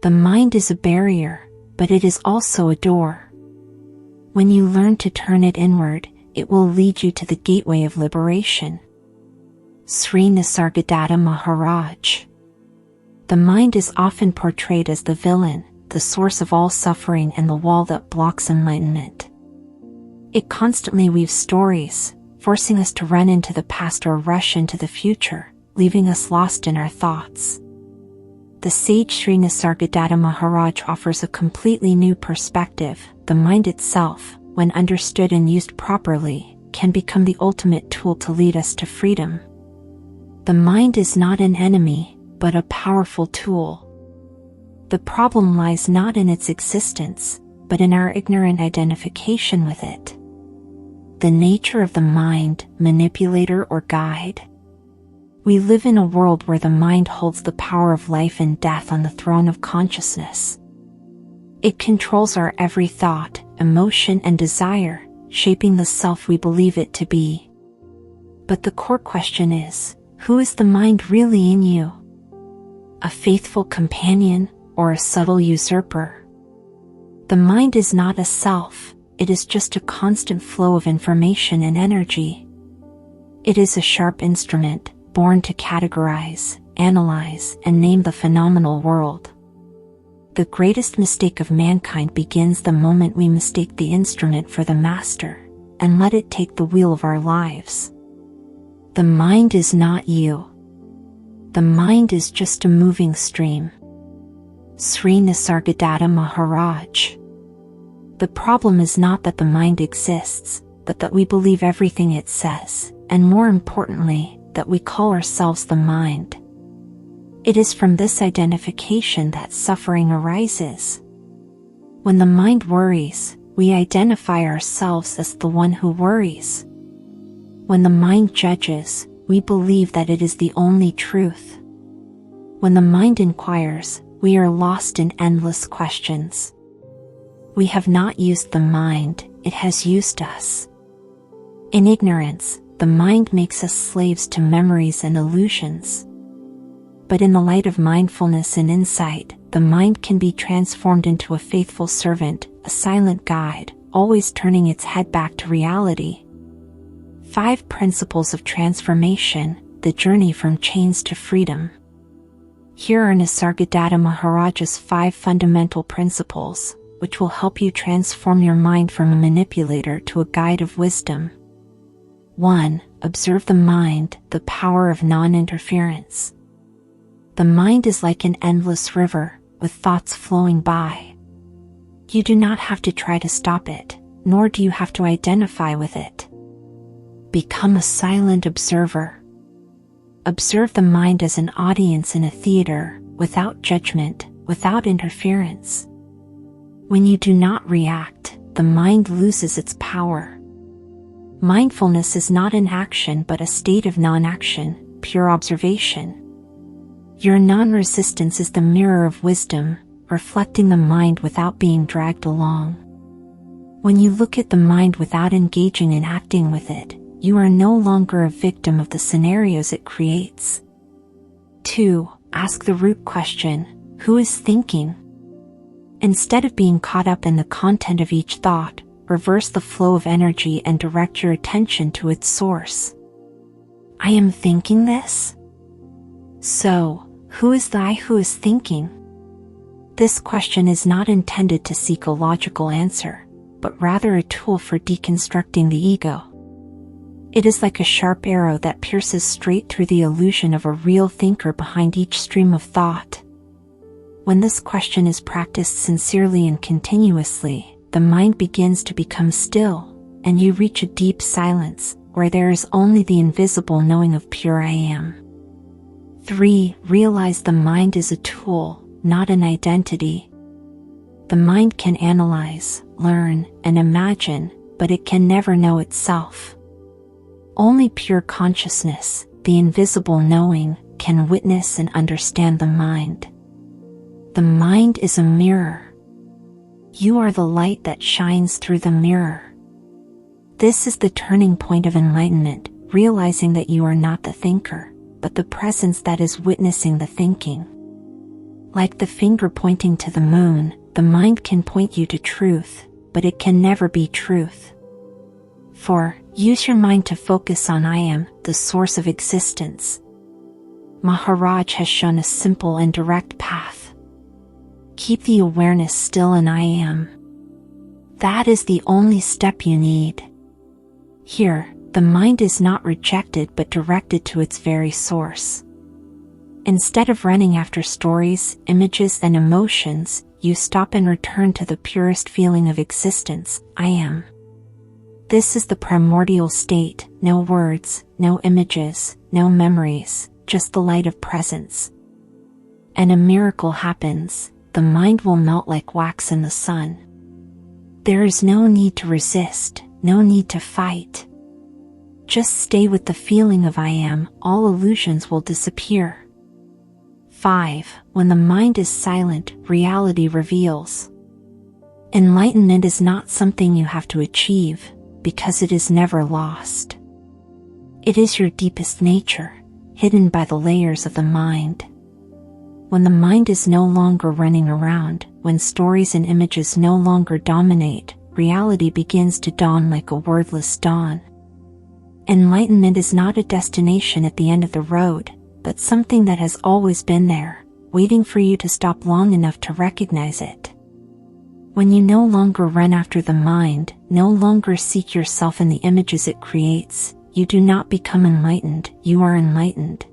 The mind is a barrier, but it is also a door. When you learn to turn it inward, it will lead you to the gateway of liberation. Sri Nisargadatta Maharaj. The mind is often portrayed as the villain, the source of all suffering and the wall that blocks enlightenment. It constantly weaves stories, forcing us to run into the past or rush into the future, leaving us lost in our thoughts. The sage Sri Nisargadatta Maharaj offers a completely new perspective. The mind itself, when understood and used properly, can become the ultimate tool to lead us to freedom. The mind is not an enemy, but a powerful tool. The problem lies not in its existence, but in our ignorant identification with it. The nature of the mind, manipulator or guide. We live in a world where the mind holds the power of life and death on the throne of consciousness. It controls our every thought, emotion, and desire, shaping the self we believe it to be. But the core question is, who is the mind really in you? A faithful companion, or a subtle usurper? The mind is not a self, it is just a constant flow of information and energy. It is a sharp instrument, born to categorize, analyze, and name the phenomenal world. The greatest mistake of mankind begins the moment we mistake the instrument for the master, and let it take the wheel of our lives. The mind is not you. The mind is just a moving stream. Sri Nisargadatta Maharaj. The problem is not that the mind exists, but that we believe everything it says, and more importantly, that we call ourselves the mind. It is from this identification that suffering arises. When the mind worries, we identify ourselves as the one who worries. When the mind judges, we believe that it is the only truth. When the mind inquires, we are lost in endless questions. We have not used the mind, it has used us. In ignorance, the mind makes us slaves to memories and illusions. But in the light of mindfulness and insight, the mind can be transformed into a faithful servant, a silent guide, always turning its head back to reality. 5 Principles of Transformation, the journey from chains to freedom. Here are Nisargadatta Maharaj's 5 fundamental principles, which will help you transform your mind from a manipulator to a guide of wisdom. 1. Observe the mind, the power of non-interference. The mind is like an endless river, with thoughts flowing by. You do not have to try to stop it, nor do you have to identify with it. Become a silent observer. Observe the mind as an audience in a theater, without judgment, without interference. When you do not react, the mind loses its power. Mindfulness is not an action but a state of non-action, pure observation. Your non-resistance is the mirror of wisdom, reflecting the mind without being dragged along. When you look at the mind without engaging and acting with it, you are no longer a victim of the scenarios it creates. 2. Ask the root question, who is thinking? Instead of being caught up in the content of each thought, reverse the flow of energy and direct your attention to its source. I am thinking this? So, who is the I who is thinking? This question is not intended to seek a logical answer, but rather a tool for deconstructing the ego. It is like a sharp arrow that pierces straight through the illusion of a real thinker behind each stream of thought. When this question is practiced sincerely and continuously, the mind begins to become still, and you reach a deep silence, where there is only the invisible knowing of pure I am. 3. Realize the mind is a tool, not an identity. The mind can analyze, learn, and imagine, but it can never know itself. Only pure consciousness, the invisible knowing, can witness and understand the mind. The mind is a mirror. You are the light that shines through the mirror. This is the turning point of enlightenment, realizing that you are not the thinker, but the presence that is witnessing the thinking. Like the finger pointing to the moon, the mind can point you to truth, but it can never be truth. 4. Use your mind to focus on I am, the source of existence. Maharaj has shown a simple and direct path. Keep the awareness still in I am. That is the only step you need. Here, the mind is not rejected but directed to its very source. Instead of running after stories, images, and emotions, you stop and return to the purest feeling of existence, I am. This is the primordial state, no words, no images, no memories, just the light of presence. And a miracle happens, the mind will melt like wax in the sun. There is no need to resist, no need to fight. Just stay with the feeling of I am, all illusions will disappear. 5. When the mind is silent, reality reveals. Enlightenment is not something you have to achieve, because it is never lost. It is your deepest nature, hidden by the layers of the mind. When the mind is no longer running around, when stories and images no longer dominate, reality begins to dawn like a wordless dawn. Enlightenment is not a destination at the end of the road, but something that has always been there, waiting for you to stop long enough to recognize it. When you no longer run after the mind, no longer seek yourself in the images it creates, you do not become enlightened, you are enlightened.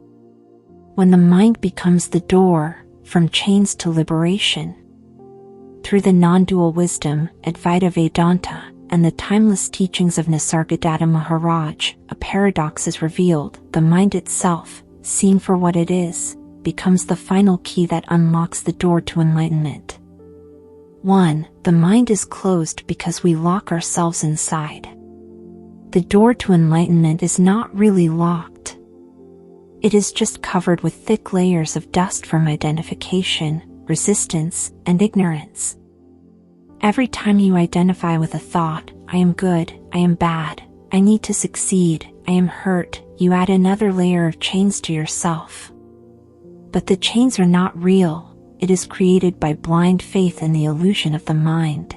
When the mind becomes the door, from chains to liberation. Through the non-dual wisdom, Advaita Vedanta, and the timeless teachings of Nisargadatta Maharaj, a paradox is revealed. The mind itself, seen for what it is, becomes the final key that unlocks the door to enlightenment. 1. The mind is closed because we lock ourselves inside. The door to enlightenment is not really locked. It is just covered with thick layers of dust from identification, resistance, and ignorance. Every time you identify with a thought, I am good, I am bad, I need to succeed, I am hurt, you add another layer of chains to yourself. But the chains are not real, it is created by blind faith in the illusion of the mind.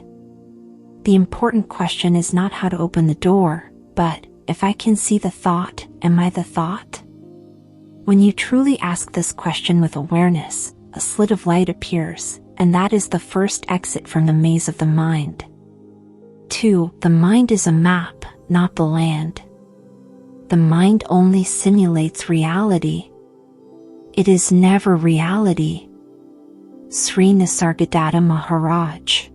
The important question is not how to open the door, but, if I can see the thought, am I the thought? When you truly ask this question with awareness, a slit of light appears, and that is the first exit from the maze of the mind. 2. The mind is a map, not the land. The mind only simulates reality. It is never reality. Sri Nisargadatta Maharaj.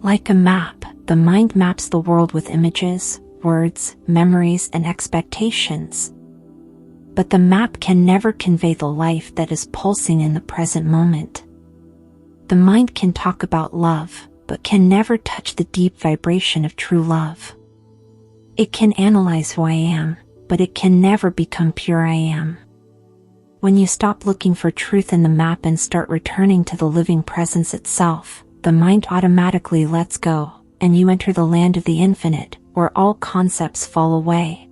Like a map, the mind maps the world with images, words, memories, and expectations. But the map can never convey the life that is pulsing in the present moment. The mind can talk about love, but can never touch the deep vibration of true love. It can analyze who I am, but it can never become pure I am. When you stop looking for truth in the map and start returning to the living presence itself, the mind automatically lets go, and you enter the land of the infinite, where all concepts fall away.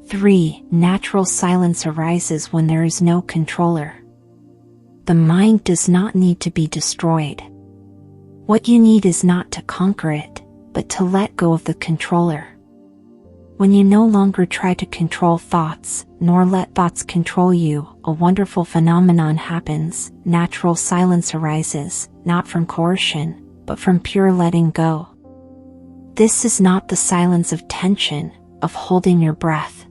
3. Natural silence arises when there is no controller. The mind does not need to be destroyed. What you need is not to conquer it, but to let go of the controller. When you no longer try to control thoughts, nor let thoughts control you, a wonderful phenomenon happens. Natural silence arises, not from coercion, but from pure letting go. This is not the silence of tension, of holding your breath.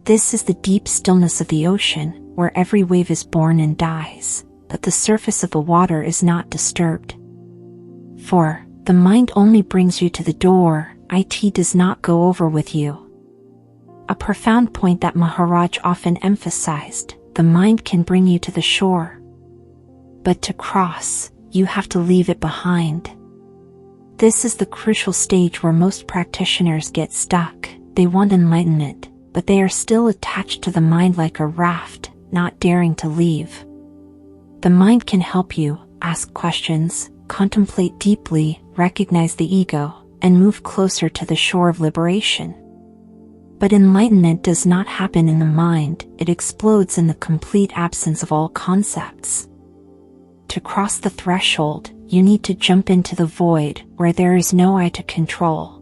This is the deep stillness of the ocean, where every wave is born and dies, but the surface of the water is not disturbed. 4. The mind only brings you to the door, it does not go over with you. A profound point that Maharaj often emphasized, the mind can bring you to the shore. But to cross, you have to leave it behind. This is the crucial stage where most practitioners get stuck. They want enlightenment, but they are still attached to the mind like a raft, not daring to leave. The mind can help you, ask questions, contemplate deeply, recognize the ego, and move closer to the shore of liberation. But enlightenment does not happen in the mind, it explodes in the complete absence of all concepts. to cross the threshold, you need to jump into the void where there is no I to control.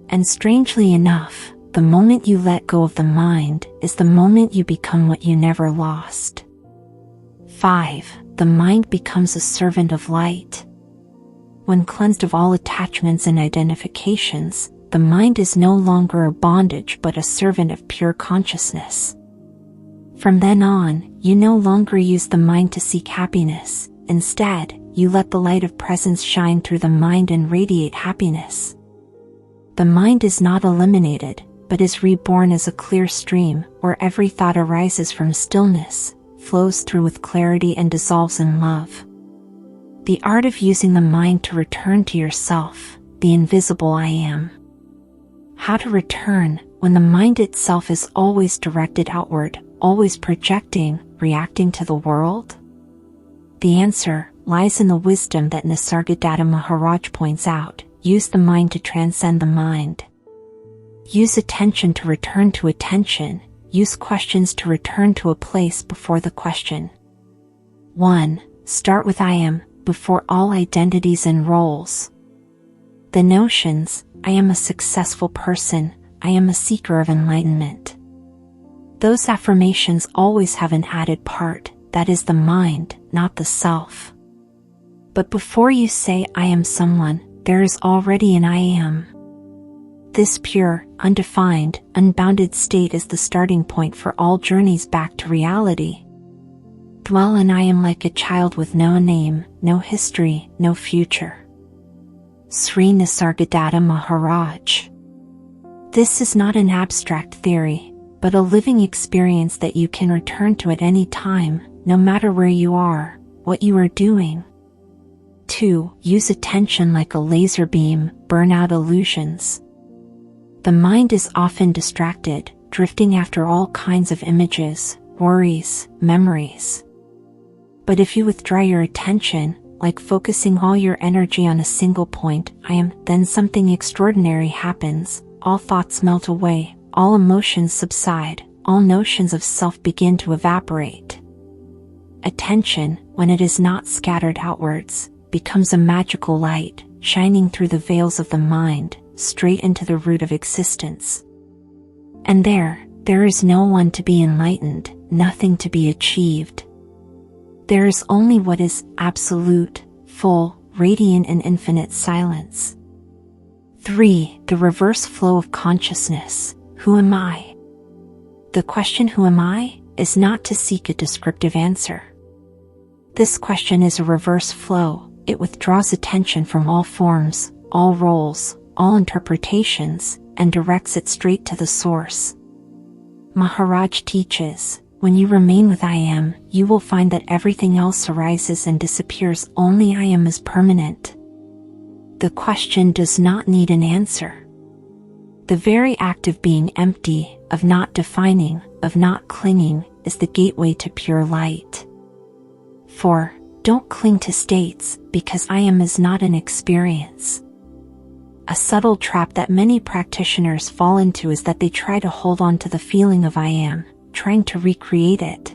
And strangely enough, the moment you let go of the mind is the moment you become what you never lost. 5. The mind becomes a servant of light. When cleansed of all attachments and identifications, the mind is no longer a bondage but a servant of pure consciousness. From then on, you no longer use the mind to seek happiness. Instead, you let the light of presence shine through the mind and radiate happiness. The mind is not eliminated, but is reborn as a clear stream, where every thought arises from stillness, flows through with clarity and dissolves in love. The art of using the mind to return to yourself, the invisible I am. How to return, when the mind itself is always directed outward, always projecting, reacting to the world? The answer lies in the wisdom that Nisargadatta Maharaj points out. Use the mind to transcend the mind. Use attention to return to attention. Use questions to return to a place before the question. 1. Start with I am, before all identities and roles. The notions, I am a successful person, I am a seeker of enlightenment. Those affirmations always have an added part, that is the mind, not the self. But before you say I am someone, there is already an I am. This pure, undefined, unbounded state is the starting point for all journeys back to reality. Dwell in I am like a child with no name, no history, no future. Sri Nisargadatta Maharaj. This is not an abstract theory, but a living experience that you can return to at any time, no matter where you are, what you are doing. 2. Use attention like a laser beam, burn out illusions. The mind is often distracted, drifting after all kinds of images, worries, memories. But if you withdraw your attention, like focusing all your energy on a single point, I am, then something extraordinary happens. All thoughts melt away, all emotions subside, all notions of self begin to evaporate. Attention, when it is not scattered outwards, becomes a magical light, shining through the veils of the mind, straight into the root of existence. And there is no one to be enlightened, nothing to be achieved. There is only what is absolute, full, radiant and infinite silence. 3. The reverse flow of consciousness. Who am I? The question who am I is not to seek a descriptive answer. This question is a reverse flow. It withdraws attention from all forms, all roles, all interpretations, and directs it straight to the source. Maharaj teaches, when you remain with I am, you will find that everything else arises and disappears, only I am is permanent. The question does not need an answer. The very act of being empty, of not defining, of not clinging, is the gateway to pure light. 4. Don't cling to states, because I am is not an experience. A subtle trap that many practitioners fall into is that they try to hold on to the feeling of I am, trying to recreate it.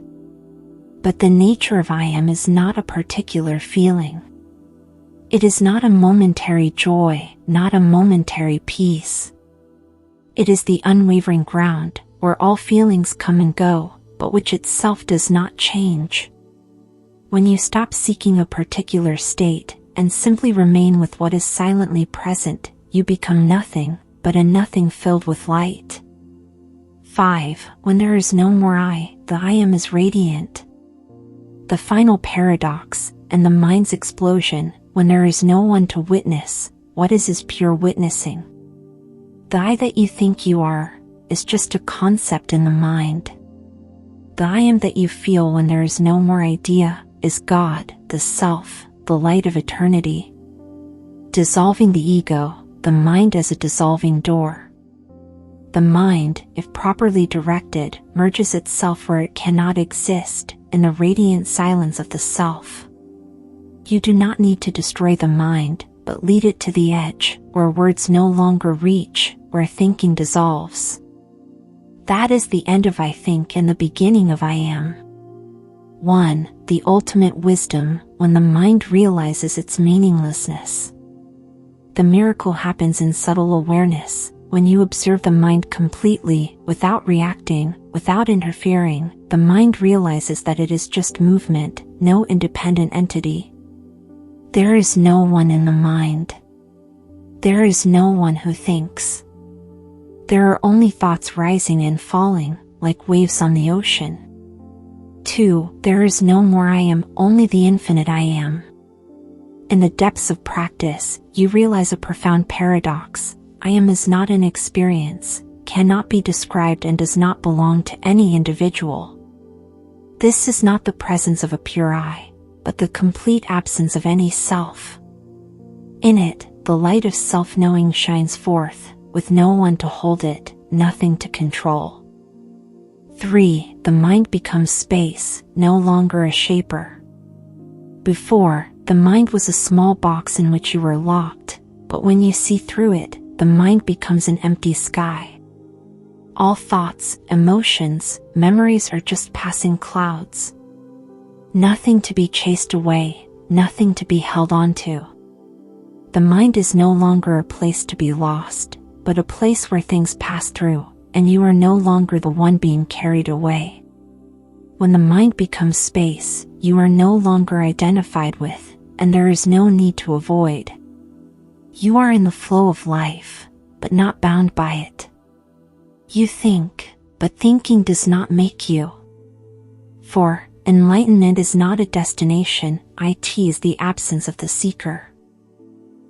But the nature of I am is not a particular feeling. It is not a momentary joy, not a momentary peace. It is the unwavering ground, where all feelings come and go, but which itself does not change. When you stop seeking a particular state, and simply remain with what is silently present, you become nothing, but a nothing filled with light. 5. When there is no more I, the I am is radiant. The final paradox, and the mind's explosion, when there is no one to witness, what is pure witnessing. The I that you think you are, is just a concept in the mind. The I am that you feel when there is no more idea, is God, the self, the light of eternity. Dissolving the ego, the mind as a dissolving door. The mind, if properly directed, merges itself where it cannot exist, in the radiant silence of the self. You do not need to destroy the mind, but lead it to the edge, where words no longer reach, where thinking dissolves. That is the end of I think and the beginning of I am. 1. The ultimate wisdom, when the mind realizes its meaninglessness. The miracle happens in subtle awareness, when you observe the mind completely, without reacting, without interfering. The mind realizes that it is just movement, no independent entity. There is no one in the mind. There is no one who thinks. There are only thoughts rising and falling, like waves on the ocean. 2. There is no more I am, only the infinite I am. In the depths of practice, you realize a profound paradox. I am is not an experience, cannot be described, and does not belong to any individual. This is not the presence of a pure I, but the complete absence of any self. In it, the light of self-knowing shines forth, with no one to hold it, nothing to control. 3. The mind becomes space, no longer a shaper. Before, the mind was a small box in which you were locked, but when you see through it, the mind becomes an empty sky. All thoughts, emotions, memories are just passing clouds. Nothing to be chased away, nothing to be held onto. The mind is no longer a place to be lost, but a place where things pass through, and you are no longer the one being carried away. When the mind becomes space, you are no longer identified with, and there is no need to avoid. You are in the flow of life, but not bound by it. You think, but thinking does not make you. For enlightenment is not a destination, it is the absence of the seeker.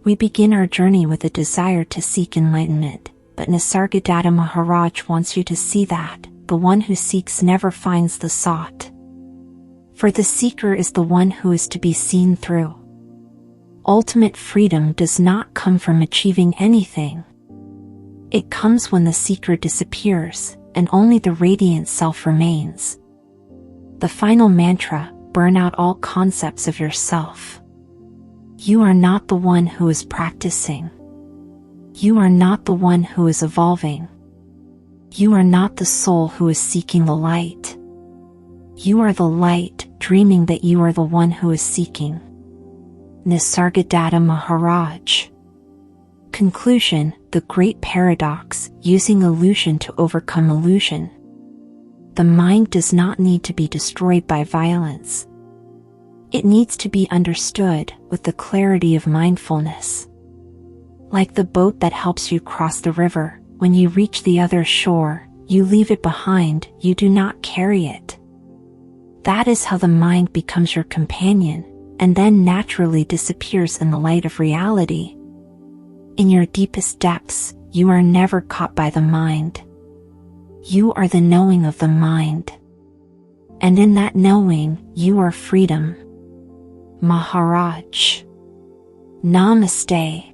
We begin our journey with a desire to seek enlightenment, but Nisargadatta Maharaj wants you to see that the one who seeks never finds the sought. For the seeker is the one who is to be seen through. Ultimate freedom does not come from achieving anything. It comes when the seeker disappears, and only the radiant self remains. The final mantra: burn out all concepts of yourself. You are not the one who is practicing. You are not the one who is evolving. You are not the soul who is seeking the light. You are the light, dreaming that you are the one who is seeking. Nisargadatta Maharaj. Conclusion: the great paradox, using illusion to overcome illusion. The mind does not need to be destroyed by violence. It needs to be understood with the clarity of mindfulness. Like the boat that helps you cross the river, when you reach the other shore, you leave it behind, you do not carry it. That is how the mind becomes your companion, and then naturally disappears in the light of reality. In your deepest depths, you are never caught by the mind. You are the knowing of the mind. And in that knowing, you are freedom. Maharaj. Namaste.